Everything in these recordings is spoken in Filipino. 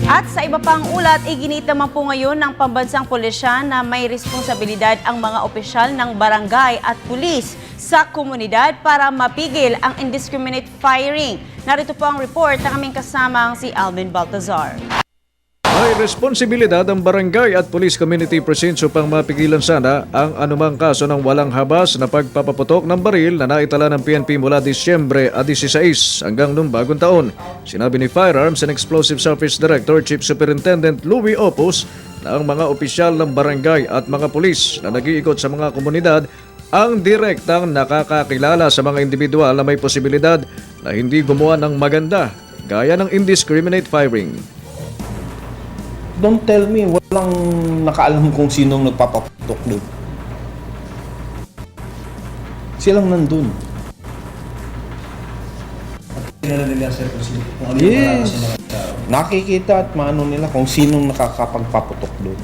At sa iba pang ulat, iginit naman po ngayon ng pambansang pulisya na may responsibilidad ang mga opisyal ng barangay at pulis sa komunidad para mapigil ang indiscriminate firing. Narito po ang report ng aming kasamang si Alvin Baltazar. May responsibilidad ang barangay at police community precinct upang mapigilan sana ang anumang kaso ng walang habas na pagpapaputok ng baril na naitala ng PNP mula Disyembre 16 hanggang noong bagong taon. Sinabi ni Firearms and Explosive Service Director Chief Superintendent Louie Opus na ang mga opisyal ng barangay at mga pulis na nag-iikot sa mga komunidad ang direktang nakakakilala sa mga individual na may posibilidad na hindi gumawa ng maganda gaya ng indiscriminate firing. Don't tell me, walang nakaalam kung sinong nagpapaputok doon. Silang nandun. Kilala nila sir kung ano yung Yes. mga tao. Nakikita at maano nila kung sinong nakakapagpaputok doon.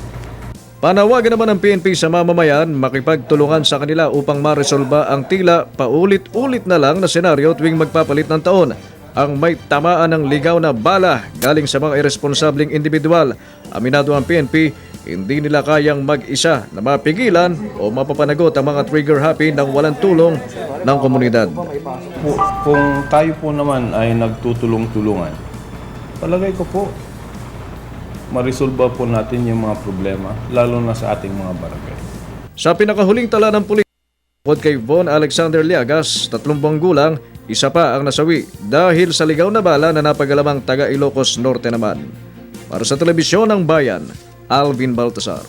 Panawagan naman ng PNP sa mamamayan makipagtulungan sa kanila upang maresolba ang tila paulit-ulit na lang na senaryo tuwing magpapalit ng taon. Ang may tamaan ng ligaw na bala galing sa mga irresponsabling individual. Aminado ang PNP, hindi nila kayang mag-isa na mapigilan o mapapanagot ang mga trigger-happy ng walang tulong ng komunidad. Kung tayo po naman ay nagtutulong-tulungan, palagay ko po, marisolba po natin yung mga problema, lalo na sa ating mga barangay. Sa pinakahuling tala ng pulis, bukod kay Von Alexander Liagas, 30 buwang gulang, isa pa ang nasawi dahil sa ligaw na bala na napagalamang taga Ilocos Norte naman. Para sa Telebisyon ng Bayan, Alvin Baltazar.